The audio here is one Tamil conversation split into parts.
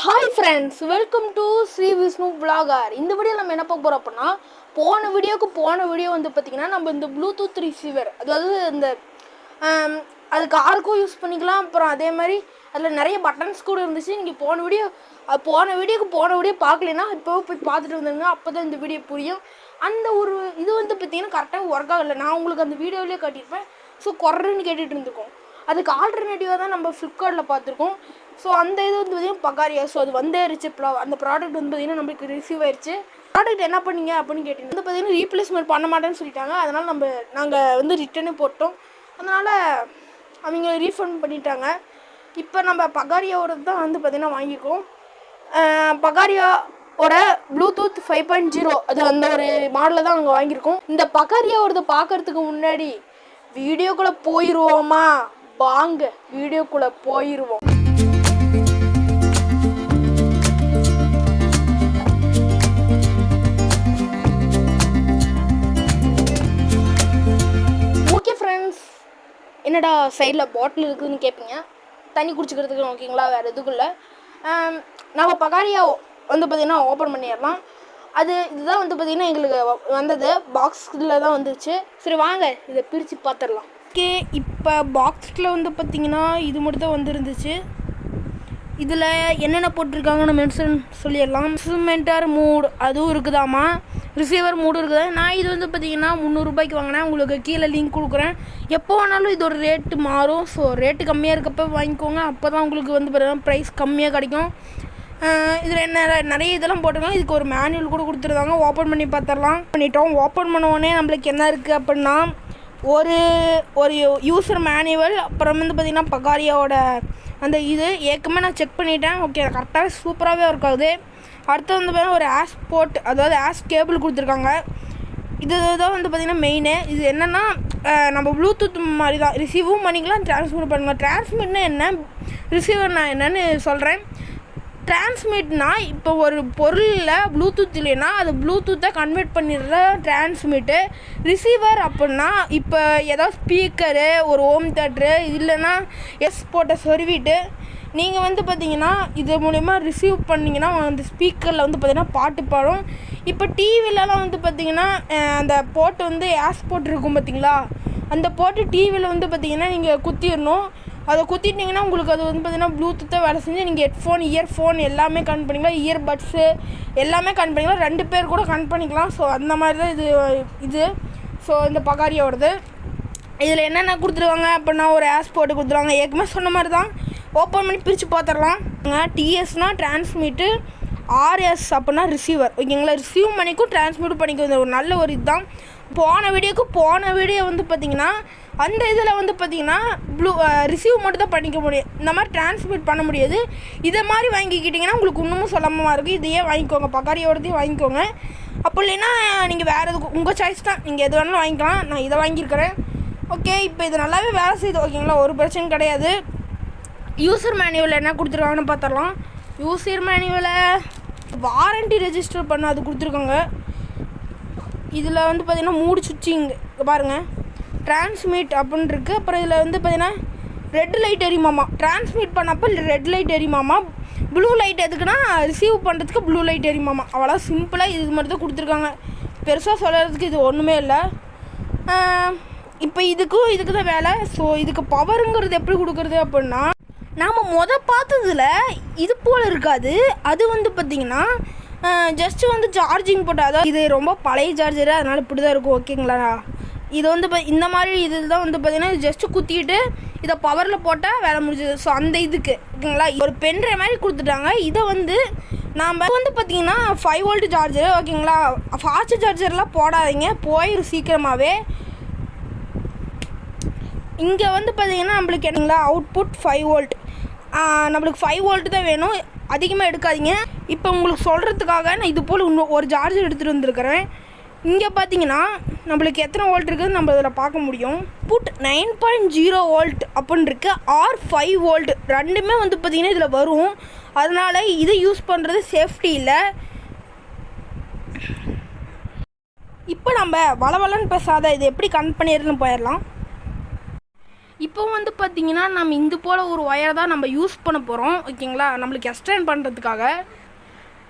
Hi friends, welcome to Sri Vishnu vlogger. இந்த வீடியோ நம்ம என்ன பார்க்க போகிறோம் அப்படின்னா, போன வீடியோ வந்து பார்த்திங்கன்னா நம்ம இந்த ப்ளூடூத் ரிசீவர், அதாவது இந்த அது காருக்கும் யூஸ் பண்ணிக்கலாம். அப்புறம் அதே மாதிரி அதில் நிறைய பட்டன்ஸ் கூட இருந்துச்சு. நீங்கள் போன வீடியோ பார்க்கலன்னா இப்போ போய் பார்த்துட்டு வந்துடுங்க. அப்போ தான் இந்த வீடியோ புரியும். அந்த ஒரு இது வந்து பார்த்திங்கன்னா கரெக்டாக ஒர்க் ஆகலை. நான் உங்களுக்கு அந்த வீடியோவிலே காட்டியிருப்பேன். ஸோ குறன்னு கேட்டுகிட்டு இருந்துக்கும். அதுக்கு ஆல்டர்னேட்டிவாக தான் நம்ம ஃப்ளிப்கார்ட்டில் பார்த்துருக்கோம். ஸோ அந்த இது வந்து பார்த்திங்கன்னா பகாரியா. ஸோ அது வந்துருச்சு. அந்த ப்ராடக்ட் வந்து பார்த்திங்கன்னா நம்மளுக்கு ரிசீவ் ஆயிடுச்சு. ப்ராடக்ட் என்ன பண்ணீங்க அப்படின்னு கேட்டிங்கன்னா வந்து பார்த்திங்கன்னா ரீப்ளேஸ்மெண்ட் பண்ண மாட்டேன்னு சொல்லிட்டாங்க. அதனால் நாங்கள் வந்து ரிட்டர்னே போட்டோம். அதனால் அவங்க ரீஃபண்ட் பண்ணிட்டாங்க. இப்போ நம்ம பகாரியாவோட தான் வந்து பார்த்திங்கன்னா வாங்கியிருக்கோம். பகாரியாவோட ப்ளூடூத் 5.0 அது அந்த ஒரு மாடலில் தான் நாங்கள் வாங்கியிருக்கோம். இந்த பகாரியாவோட பார்க்கறதுக்கு முன்னாடி வீடியோக்குள்ளே போயிடுவோமா? வாங்க வீடியோக்குள்ளே போயிடுவோம். ஓகே ஃப்ரெண்ட்ஸ், என்னடா சைடில் பாட்டில் இருக்குதுன்னு கேட்பீங்க. தண்ணி குடிச்சிக்கிறதுக்கு ஓகேங்களா, வேறு எதுக்குள்ள. நம்ம பகாரியா வந்து பார்த்திங்கன்னா ஓப்பன் பண்ணிடலாம். இதுதான் வந்து பார்த்திங்கன்னா எங்களுக்கு வந்தது பாக்ஸில் தான் வந்துச்சு. சரி வாங்க இதை பிரித்து பார்த்துடலாம். ஓகே, இப்போ பாக்ஸில் வந்து பார்த்திங்கன்னா இது மட்டும் தான் வந்துருந்துச்சு. இதில் என்னென்ன போட்டிருக்காங்கன்னு மென்ஷன் சொல்லிடலாம். இன்ஸ்ட்ருமெண்டர் மூட் அதுவும் இருக்குதாம்மா, ரிசீவர் மூடு இருக்குது. நான் இது வந்து பார்த்திங்கன்னா 300 ரூபாய்க்கு வாங்கினேன். உங்களுக்கு கீழே லிங்க் கொடுக்குறேன். எப்போ வேணாலும் இதோட ரேட்டு மாறும். ஸோ ரேட்டு கம்மியாக இருக்கப்போ வாங்கிக்கோங்க. அப்போ தான் உங்களுக்கு வந்து பார்த்திங்கன்னா ப்ரைஸ் கம்மியாக கிடைக்கும். இதில் என்ன நிறைய இதெல்லாம் போட்டிருக்காங்க. இதுக்கு ஒரு மேனுவல் கூட கொடுத்துருந்தாங்க. ஓப்பன் பண்ணி பார்த்துடலாம். ஓப்பன் பண்ண உடனே நம்மளுக்கு என்ன இருக்குது அப்படின்னா ஒரு யூசர் மேனுவல், அப்புறம் வந்து பார்த்திங்கன்னா பகாரியாவோட அந்த இது ஏற்கனவே நான் செக் பண்ணிட்டேன். ஓகே, கரெக்டாக சூப்பராகவே ஒர்க் ஆகுது. அடுத்து வந்து பார்த்திங்கன்னா ஒரு ஆஸ் போர்ட், அதாவது ஆஸ் கேபிள் கொடுத்துருக்காங்க. இதுதான் வந்து பார்த்திங்கன்னா மெயினு. இது என்னென்னா நம்ம ப்ளூடூத் மாதிரி தான், ரிசீவும் பண்ணிக்கலாம், ட்ரான்ஸ்மிட் பண்ணலாம். ட்ரான்ஸ்மிட்னா என்ன, ரிசீவர்னா என்னன்னு சொல்கிறேன். ட்ரான்ஸ்மிட்னா இப்போ ஒரு பொருளில் ப்ளூடூத் இல்லைன்னா அது ப்ளூடூத்தை கன்வெர்ட் பண்ணிடுற ட்ரான்ஸ்மிட்டு. ரிசீவர் அப்படின்னா இப்போ ஏதாவது ஸ்பீக்கரு, ஒரு ஹோம் தேட்டரு இல்லைன்னா போட்ட சொருவிட்டு நீங்கள் வந்து பார்த்திங்கன்னா இது மூலிமா ரிசீவ் பண்ணிங்கன்னா அந்த ஸ்பீக்கரில் வந்து பார்த்திங்கன்னா பாட்டு பாடும். இப்போ டிவிலலாம் வந்து பார்த்திங்கன்னா அந்த போட்டு வந்து போட்டு இருக்கும் பார்த்திங்களா, அந்த போட்டு டிவியில் வந்து பார்த்திங்கன்னா நீங்கள் குத்திடணும். அதை குத்திட்டிங்கன்னா உங்களுக்கு அது வந்து பார்த்திங்கன்னா ப்ளூடூத்தை வேலை செஞ்சு நீங்கள் ஹெட்ஃபோன், இயர்ஃபோன் எல்லாமே கனெக்ட் பண்ணிக்கலாம். இயர்பட்ஸு எல்லாமே கனெக்ட் பண்ணிக்கலாம். 2 பேர் கூட கனெக்ட் பண்ணிக்கலாம். ஸோ அந்த மாதிரி தான் இது ஸோ இந்த பகாரியோடது. இதில் என்னென்ன கொடுத்துருவாங்க அப்படின்னா ஒரு போட்டு கொடுத்துருவாங்க. ஏற்கனவே சொன்ன மாதிரி தான். ஓப்பன் பண்ணி பிரித்து பார்த்துடலாம். டிஎஸ்னால் ட்ரான்ஸ்மிட்டு, ஆர்எஸ் அப்படின்னா ரிசீவர். ஓகேங்களா, ரிசீவ் பண்ணிக்கும் ட்ரான்ஸ்மிட் பண்ணிக்கும். ஒரு நல்ல ஒரு இதுதான். போன வீடியோ வந்து பார்த்திங்கன்னா அந்த இதில் வந்து பார்த்திங்கன்னா ரிசீவ் மட்டும் தான் பண்ணிக்க முடியும். இந்த மாதிரி ட்ரான்ஸ்மிட் பண்ண முடியாது. இதை மாதிரி வாங்கிக்கிட்டிங்கன்னா உங்களுக்கு இன்னமும் சொல்லாமல் இருக்குது. இதையே வாங்கிக்கோங்க, பகாரியோடதையும் வாங்கிக்கோங்க. அப்போ இல்லைன்னா நீங்கள் வேறு எதுக்கு உங்கள் சாய்ஸ் தான், நீங்கள் எது வேணாலும் வாங்கிக்கலாம். நான் இதை வாங்கியிருக்கிறேன். ஓகே, இப்போ இது நல்லாவே வேலை செய்யுது. ஓகேங்களா, ஒரு பிரச்சனை கிடையாது. யூசர் மேனுவலில் என்ன கொடுத்துருக்காங்கன்னு பார்த்துடலாம். யூசர் மேனுவலில் வாரண்ட்டி ரெஜிஸ்டர் பண்ண அது கொடுத்துருக்காங்க. இதில் வந்து பார்த்திங்கன்னா மூடு சுவிட்சிங் பாருங்கள், ட்ரான்ஸ்மிட் அப்படின்னு இருக்குது. அப்புறம் இதில் வந்து பார்த்திங்கன்னா ரெட் லைட் எரியுமாமா, ட்ரான்ஸ்மிட் பண்ணப்போ ரெட் லைட் எரியுமாமா. ப்ளூ லைட் எதுக்குன்னா ரிசீவ் பண்ணுறதுக்கு ப்ளூ லைட் எரியுமாமா. அவ்வளோ சிம்பிளாக இது மட்டும் தான் கொடுத்துருக்காங்க. பெருசாக சொல்கிறதுக்கு இது ஒன்றுமே இல்லை. இப்போ இதுக்கு தான் வேலை. ஸோ இதுக்கு பவருங்கிறது எப்படி கொடுக்குறது அப்படின்னா, நாம் பார்த்ததில் இது போல் இருக்காது. அது வந்து பார்த்திங்கன்னா ஜஸ்ட்டு வந்து சார்ஜிங் போட்டால், அதாவது இது ரொம்ப பழைய சார்ஜரு, அதனால் இப்படி தான் இருக்கும். ஓகேங்களா, இது வந்து இந்த மாதிரி இதில் தான் வந்து பார்த்திங்கன்னா ஜஸ்ட்டு குத்திட்டு இதை பவரில் போட்டால் வேலை முடிஞ்சது. ஸோ அந்த இதுக்கு ஓகேங்களா ஒரு பென்ட்ரைவ் மாதிரி கொடுத்துட்டாங்க. இதை வந்து நாம் வந்து பார்த்திங்கன்னா 5 வோல்ட் சார்ஜரு. ஓகேங்களா, ஃபாஸ்ட் சார்ஜர்லாம் போடாதீங்க, போயிடும் சீக்கிரமாகவே. இங்கே வந்து பார்த்திங்கன்னா நம்மளுக்கு என்னங்களா அவுட்புட் 5 வோல்ட், நம்மளுக்கு 5 வோல்ட் தான் வேணும், அதிகமாக எடுக்காதீங்க. இப்போ உங்களுக்கு சொல்கிறதுக்காக நான் இது போல் இன்னும் ஒரு சார்ஜர் எடுத்துகிட்டு வந்திருக்கிறேன். இங்கே பார்த்தீங்கன்னா நம்மளுக்கு எத்தனை வோல்ட் இருக்குதுன்னு நம்ம இதில் பார்க்க முடியும். புட் 9.0 வோல்ட் அப்படின்னு இருக்குது, ஆர் 5 வோல்ட் ரெண்டுமே வந்து பார்த்திங்கன்னா இதில் வரும். அதனால் இதை யூஸ் பண்ணுறது சேஃப்டி இல்லை. இப்போ நம்ம வளவலன்னு பேசாத இதை எப்படி கனெக்ட் பண்ணிடுறதுன்னு போயிடலாம். இப்போ வந்து பார்த்திங்கன்னா நம்ம இந்த போல் ஒரு ஒயரை தான் நம்ம யூஸ் பண்ண போகிறோம் ஓகேங்களா, நம்மளுக்கு எக்ஸ்டெண்ட் பண்ணுறதுக்காக.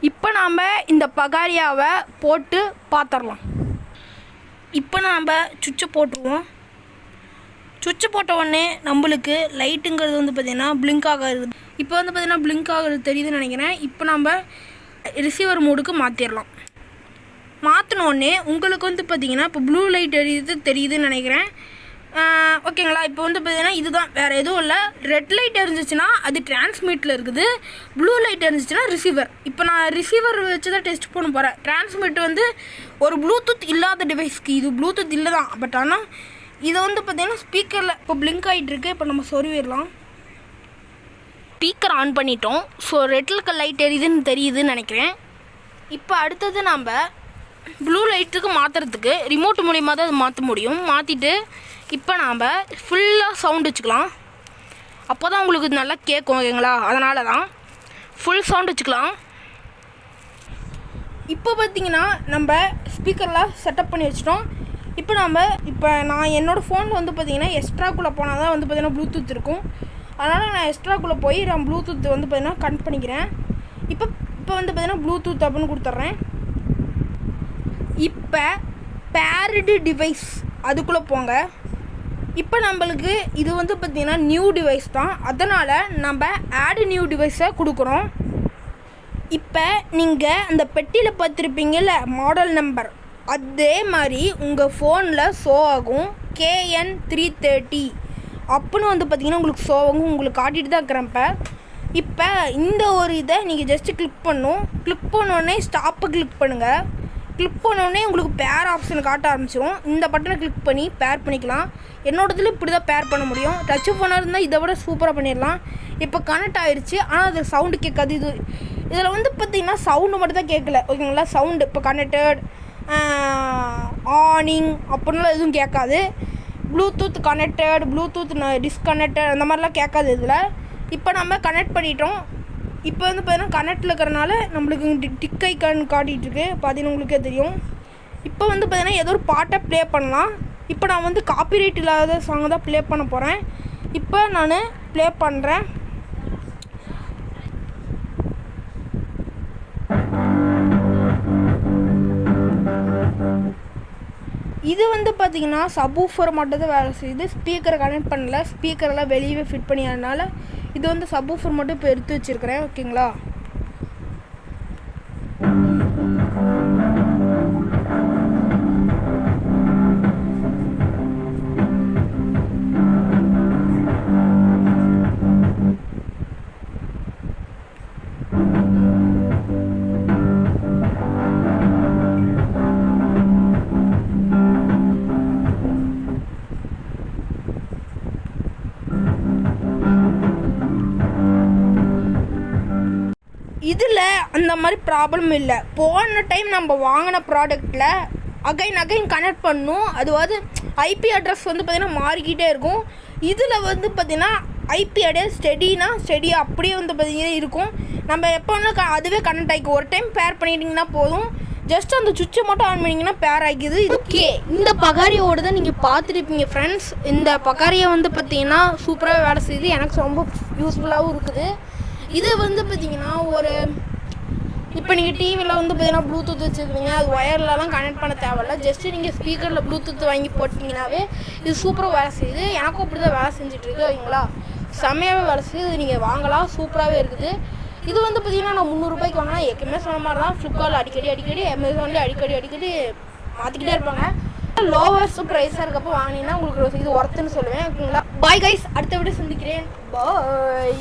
இப்போ நாம் இந்த பகாரியாவை போட்டு பார்த்துடலாம். இப்போ நாம் சுவிட்சை போட்டுருவோம். சுவிட்சை போட்ட உடனே நம்மளுக்கு லைட்டுங்கிறது வந்து பார்த்திங்கன்னா பிளிங்க் ஆகுது. இப்போ வந்து பார்த்திங்கன்னா பிளிங்க் ஆகுறது தெரியுதுன்னு நினைக்கிறேன். இப்போ நம்ம ரிசீவர் மோடுக்கு மாற்றிடலாம். மாற்றினோடனே உங்களுக்கு வந்து பார்த்திங்கன்னா இப்போ ப்ளூ லைட் தெரியுதுன்னு நினைக்கிறேன் ஓகேங்களா. இப்போ வந்து பார்த்திங்கன்னா இதுதான், வேறு எதுவும் இல்லை. ரெட் லைட் எரிஞ்சிச்சுன்னா அது டிரான்ஸ்மிட்டில் இருக்குது, ப்ளூ லைட் எரிஞ்சிச்சுன்னா ரிசீவர். இப்போ நான் ரிசீவர் வச்சு தான் டெஸ்ட் பண்ண போகிறேன். டிரான்ஸ்மிட் வந்து ஒரு ப்ளூடூத் இல்லாத டிவைஸ்க்கு, இது ப்ளூடூத் இல்லை தான், பட் ஆனால் இதை வந்து பார்த்திங்கன்னா ஸ்பீக்கரில் இப்போ பிளிங்க் ஆகிட்டுருக்கு. இப்போ நம்ம சொருவிடலாம். ஸ்பீக்கர் ஆன் பண்ணிட்டோம். ஸோ ரெட்டில் லைட் எரியுதுன்னு தெரியுதுன்னு நினைக்கிறேன். இப்போ அடுத்தது நம்ம ப்ளூ லைட்டுக்கு மாற்றுறதுக்கு ரிமோட் மூலிமா தான் அது மாற்ற முடியும். மாற்றிட்டு இப்போ நாம் ஃபுல்லாக சவுண்ட் வச்சுக்கலாம். அப்போ தான் உங்களுக்கு நல்லா கேட்கும் ஓகேங்களா, அதனால தான் ஃபுல் சவுண்ட் வச்சுக்கலாம். இப்போ பார்த்திங்கன்னா நம்ம ஸ்பீக்கர்லாம் செட்டப் பண்ணி வச்சிட்டோம். இப்போ நான் என்னோடய ஃபோனில் வந்து பார்த்திங்கன்னா எக்ஸ்ட்ராக்குள்ளே போனால் தான் வந்து பார்த்திங்கன்னா ப்ளூடூத் இருக்கும். அதனால் நான் எக்ஸ்ட்ராக்குள்ளே போய் நான் ப்ளூடூத் வந்து பார்த்திங்கன்னா கனெக்ட் பண்ணிக்கிறேன். இப்போ வந்து பார்த்திங்கன்னா ப்ளூடூத் அப்படின்னு கொடுத்துட்றேன். இப்போ பேரிடு டிவைஸ் அதுக்குள்ளே போங்க. இப்போ நம்மளுக்கு இது வந்து பார்த்திங்கன்னா நியூ டிவைஸ் தான், அதனால் நம்ம ஆடு நியூ டிவைஸை கொடுக்குறோம். இப்போ நீங்கள் அந்த பெட்டியில் பார்த்துருப்பீங்கள்ல மாடல் நம்பர், அதே மாதிரி உங்கள் ஃபோனில் ஷோ ஆகும். KN330 அப்படின்னு வந்து பார்த்திங்கன்னா உங்களுக்கு ஷோ ஆகும். உங்களுக்கு காட்டிகிட்டு தான் இருக்கிறேன். இப்போ இந்த ஒரு இதை நீங்கள் ஜஸ்ட்டு கிளிக் பண்ணோடனே ஸ்டாப்பை கிளிக் பண்ணுங்கள். கிளிக் பண்ணோடனே உங்களுக்கு பேர் ஆப்ஷன் காட்ட ஆரம்பிச்சிடும். இந்த பட்டனை கிளிக் பண்ணி பேர் பண்ணிக்கலாம். என்னோடதுல இப்படி தான் பேர் பண்ண முடியும். டச் ஃபோனாக இருந்தால் இதை விட சூப்பராக பண்ணிடலாம். இப்போ கனெக்ட் ஆகிடுச்சு, ஆனால் அது சவுண்டு கேட்காது. இதில் வந்து பார்த்திங்கன்னா சவுண்டு மட்டும் தான் கேட்கல ஓகேங்களா. சவுண்டு இப்போ கனெக்டட் ஆனிங் அப்படின்லாம் எதுவும் கேட்காது. ப்ளூடூத் கனெக்டட், ப்ளூடூத் டிஸ்கனெக்டட் அந்த மாதிரிலாம் கேட்காது இதில். இப்போ நம்ம கனெக்ட் பண்ணிட்டோம். இப்போ வந்து பார்த்தீங்கன்னா கனெக்டில் இருக்கிறனால நம்மளுக்கு டிக் ஐக்கான் காட்டிகிட்ருக்கு, பார்த்தீங்கன்னா உங்களுக்கே தெரியும். இப்போ வந்து பார்த்தீங்கன்னா ஏதோ ஒரு பாட்டை ப்ளே பண்ணலாம். இப்போ நான் வந்து காப்பிரைட் இல்லாத சாங்கை தான் ப்ளே பண்ண போகிறேன். இப்போ நான் ப்ளே பண்ணுறேன். இது வந்து பார்த்திங்கன்னா சப்வூஃபர் மட்டும் தான் வேலை செய்யுது. ஸ்பீக்கரை கனெக்ட் பண்ணல, ஸ்பீக்கரெல்லாம் வெளியே ஃபிட் பண்ணியதுனால இது வந்து சப்வூஃபர் மட்டும் இப்போ எடுத்து வச்சுருக்கிறேன் ஓகேங்களா. இதில் அந்த மாதிரி ப்ராப்ளம் இல்லை. போன டைம் நம்ம வாங்கின ப்ராடக்டில் அகைன் கனெக்ட் பண்ணணும். அதுவாது ஐபி அட்ரஸ் வந்து பார்த்திங்கன்னா மாறிக்கிட்டே இருக்கும். இதில் வந்து பார்த்திங்கன்னா ஐபி அட்ரஸ் ஸ்டெடியாக அப்படியே வந்து பார்த்திங்கன்னா இருக்கும். நம்ம எப்போ வேணால் அதுவே கனெக்ட் ஆகிக்கும். ஒரு டைம் பேர் பண்ணிட்டிங்கன்னா போதும், ஜஸ்ட் அந்த சுவிட்சை மட்டும் ஆன் பண்ணிங்கன்னா பேர் ஆகிக்குது. ஓகே, இந்த பகாரியோடு தான் நீங்கள் பார்த்துருப்பீங்க ஃப்ரெண்ட்ஸ். இந்த பகாரியை வந்து பார்த்திங்கன்னா சூப்பராக வேலை செய்யுது, எனக்கு ரொம்ப யூஸ்ஃபுல்லாகவும் இருக்குது. இது வந்து பார்த்திங்கன்னா ஒரு இப்போ நீங்கள் டிவியில் வந்து பார்த்திங்கன்னா ப்ளூடூத் வச்சுருக்கீங்க, அது ஒயர்லலாம் கனெக்ட் பண்ண தேவையில்ல. ஜஸ்ட்டு நீங்கள் ஸ்பீக்கரில் ப்ளூடூத் வாங்கி போட்டிங்கனாவே இது சூப்பராக வேலை செய்யுது. எனக்கும் அப்படி தான் வேலை செஞ்சிட்ருக்கு ஓகேங்களா. செம்மையாகவே வேலை செய்யுது. இது நீங்கள் வாங்கலாம், சூப்பராகவே இருக்குது. இது வந்து பார்த்திங்கன்னா நான் 300 ரூபாய்க்கு வாங்கினா எப்பவுமே சொன்ன மாதிரி தான். ஃப்ளிப்கார்ட்டில் அடிக்கடி அமேசான்லேயே அடிக்கடி மாற்றிக்கிட்டே இருப்பாங்க. லோவஸ்ட் ப்ரைஸாக இருக்கப்போ வாங்கினீங்கன்னா உங்களுக்கு இது ஒர்த்துன்னு சொல்லுவேன் ஓகேங்களா. பாய் கைஸ், அடுத்த வீடியோ சந்திக்கிறேன். பாய்.